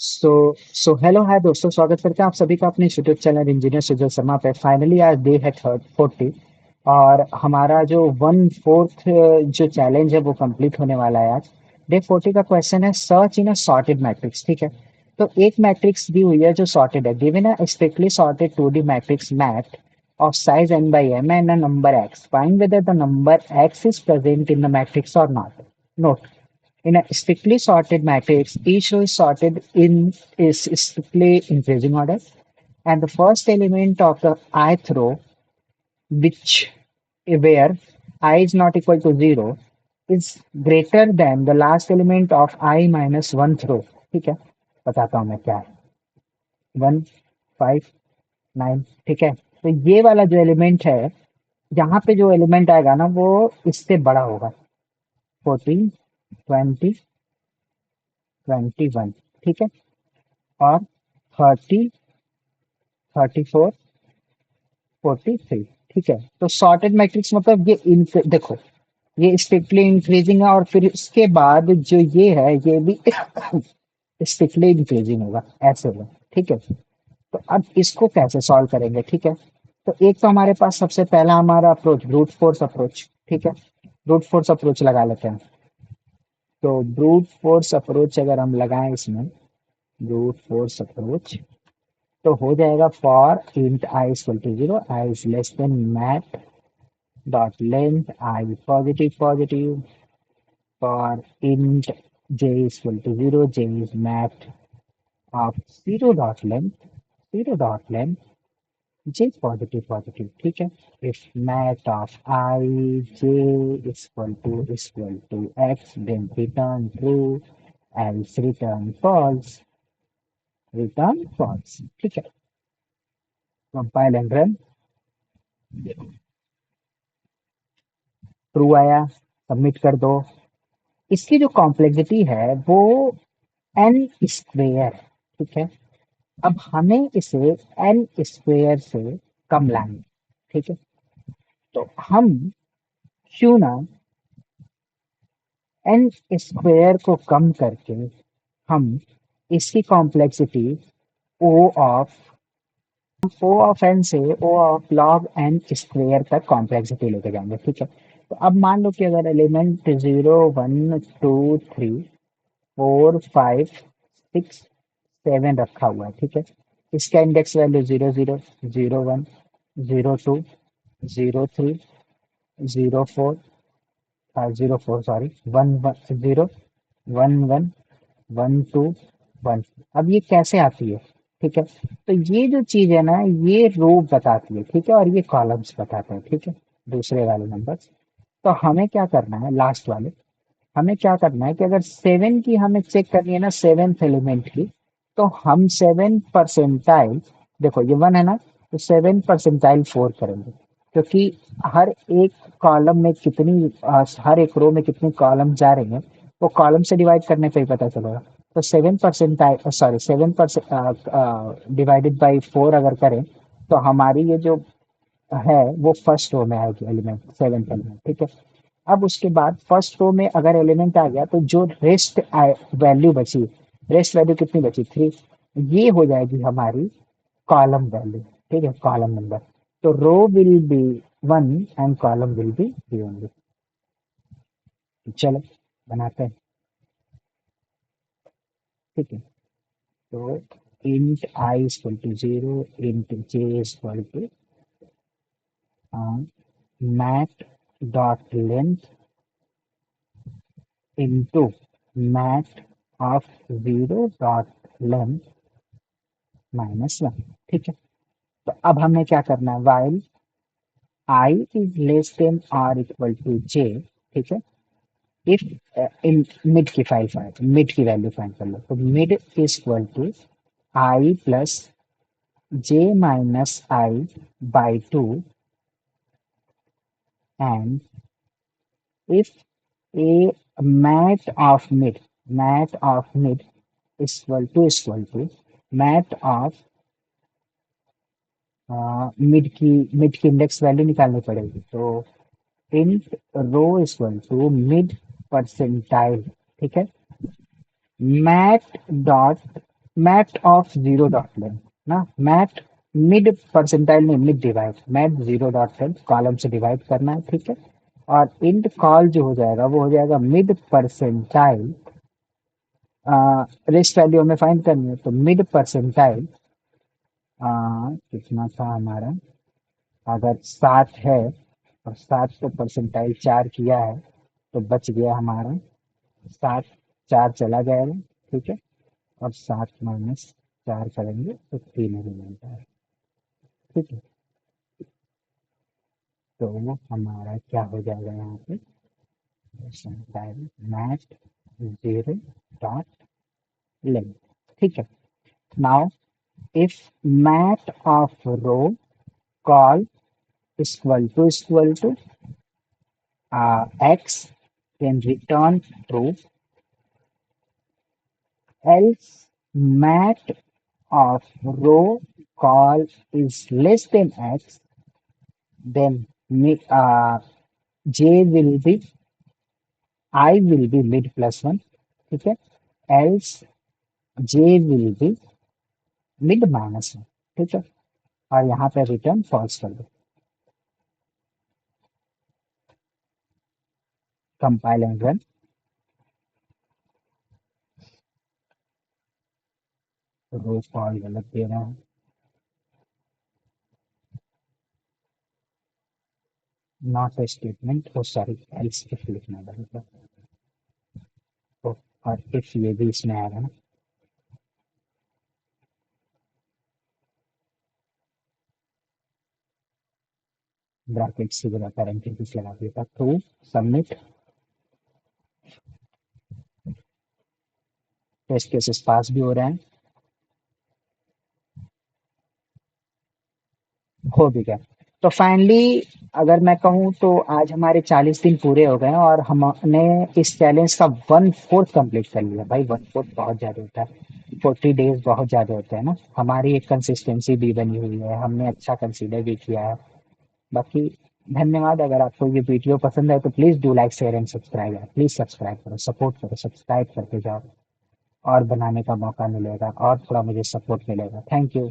Hello hi दोस्तों, स्वागत करते हैं आप सभी का अपने YouTube channel engineer Sujay Sharma पे। फाइनली आज डे है 40 और हमारा जो 1/4 जो चैलेंज है वो कंप्लीट होने वाला है आज। डे 40 का क्वेश्चन है search in a sorted matrix. ठीक है, तो एक मैट्रिक्स दी हुई है जो सॉर्टेड है, given a strictly sorted 2D matrix mat of size n by m and a number x. Find whether the number x is present in the matrix or not. Note, in a strictly sorted matrix, each row is sorted in is strictly increasing order, and the first element of the ith row, which where I is not equal to zero, is greater than the last element of I minus one row. ठीक है, बताता हूँ मैं क्या है। 1, 5, 9। ठीक है, तो ये वाला जो एलिमेंट है, यहाँ पे जो एलिमेंट आएगा ना वो इससे बड़ा होगा। 14, 20, 21। ठीक है, और 30, 34, 43। ठीक है, तो सॉर्टेड मैट्रिक्स मतलब ये देखो, ये स्ट्रिक्टली इंक्रीजिंग है और फिर इसके बाद जो ये है ये भी स्ट्रिक्टली इंक्रीजिंग होगा, ऐसे होगा। ठीक है, तो अब इसको कैसे सॉल्व करेंगे? ठीक है, तो एक तो हमारे पास सबसे पहला हमारा अप्रोच ब्रूट फोर्स अप्रोच। ठीक है, ब्रूट फोर्स अप्रोच लगा लेते हैं। तो ब्रूट फोर्स अप्रोच अगर हम लगाएं इसमें, ब्रूट फोर्स अप्रोच, तो हो जाएगा for int I equal to zero, i is less than mat dot length i positive positive, for int j equal to zero, j is mat of zero dot length j positive positive. ठीक है, if mat of i j equal to x, then return true, else return false। ठीक है, compile and run. True आया, submit कर दो। इसकी जो complexity है वो एन स्क्वेयर। ठीक है, अब हमें इसे एन स्क्वेयर से कम लाएंगे। ठीक है, तो हम क्यों ना एन स्क्वेयर को कम करके हम इसकी कॉम्प्लेक्सिटी ओ ऑफ एन से ओ ऑफ लॉग एन स्क्वेयर तक कॉम्प्लेक्सिटी लेके जाएंगे। ठीक है, तो अब मान लो कि अगर एलिमेंट 0, 1, 2, 3, 4, 5, 6, 7 रखा हुआ है। ठीक है, इसका इंडेक्स वैल्यू 0, 0, 0, 1, 0, 2, 0, 3, 0, 4, 0, 4 सॉरी, 1, 1, 0, 1, 1, 1, 2, 1। अब ये कैसे आती है? ठीक है, तो ये जो चीज है ना ये रो बताती है। ठीक है, और ये कॉलम्स बताते हैं। ठीक है, दूसरे वाले नंबर। तो हमें क्या करना है, लास्ट वाले, हमें क्या करना है कि अगर 7 की हमें चेक करनी है ना, सेवेंथ एलिमेंट की, तो हम 7 परसेंटाइल, देखो ये 1 है ना, तो 7 परसेंटाइल 4 करेंगे, क्योंकि हर एक कॉलम में कितनी हर एक रो में कितनी कॉलम जा रही है वो कॉलम से डिवाइड करने पे ही पता चलेगा। तो 7 परसेंटाइल, सॉरी, 7% डिवाइडेड बाई 4 अगर करें तो हमारी ये जो है वो फर्स्ट रो में आएगी, एलिमेंट, सेवेंथ एलिमेंट। ठीक है, अब उसके बाद फर्स्ट रो में अगर एलिमेंट आ गया तो जो वैल्यू बची, रेस्ट वैल्यू कितनी बची? 3। ये हो जाएगी हमारी कॉलम वैल्यू। ठीक है, कॉलम नंबर। तो row will be 1 and column will be 3 only. चलो बनाते हैं। ठीक है, तो int I equal to zero, int J equal to mat dot length into mat of zero dot length -1। ठीक है, तो अब हमें क्या करना है, while I is less than or equal to J. ठीक है, इफ इन मिड की फाइल फाइंड, मिड की वैल्यू फाइंड कर लो, तो mid equal to I plus J minus I by 2, and if A mat of mid equal to mat of mid की index value निकालनी पड़ेगी। तो int row equal to mid percentile. ठीक है, mat dot mat of zero dot len ना, mat mid percentile में mid divide, mat zero dot len column से divide करना है, ठीक है। और इंट कॉल जो हो जाएगा वो हो जाएगा मिड परसेंटाइल, रेस्ट वैल्यू हमें फाइंड करनी है, तो मिड परसेंटाइल कितना था हमारा, अगर 7 है और 7 को परसेंटाइल 4 किया है तो बच गया हमारा 7, 4 चला जाएगा, ठीक है। और 7 - 4 करेंगे तो 3 ही मिलता है, ठीक है। तो वो हमारा क्या हो जाएगा यहाँ पे, percentile mat zero dot length, ठीक है। Now if mat of row col equal to x, then return true, else mat of row call is less than x, then j will be I will be mid plus 1, ठीक है। else j will be mid minus 1, ठीक है। और यहाँ पे return false कर दो, compile and run. Row col गलत दे रहा है, not a statement, oh sorry else if लिखना पड़ेगा। तो और इफ ये भी इसमें आएगा ना, ब्रैकेट से जगह पैरेंथेसिस लगा देगा, तो सबमिट। टेस्ट केसेस पास भी हो रहे हैं, हो भी गया। तो फाइनली अगर मैं कहूँ तो आज हमारे 40 दिन पूरे हो गए हैं और हमने इस चैलेंज का 1/4 कंप्लीट कर लिया। भाई 1/4 बहुत ज़्यादा होता है, 40 डेज बहुत ज़्यादा होते हैं ना। हमारी एक कंसिस्टेंसी भी बनी हुई है, हमने अच्छा कंसीडर भी किया है। बाकी धन्यवाद। अगर आपको ये वीडियो पसंद है तो please do like share and subscribe है, प्लीज़ सब्सक्राइब करो, सपोर्ट करो, सब्सक्राइब करके जाओ और बनाने का मौका मिलेगा और थोड़ा मुझे सपोर्ट मिलेगा। Thank you.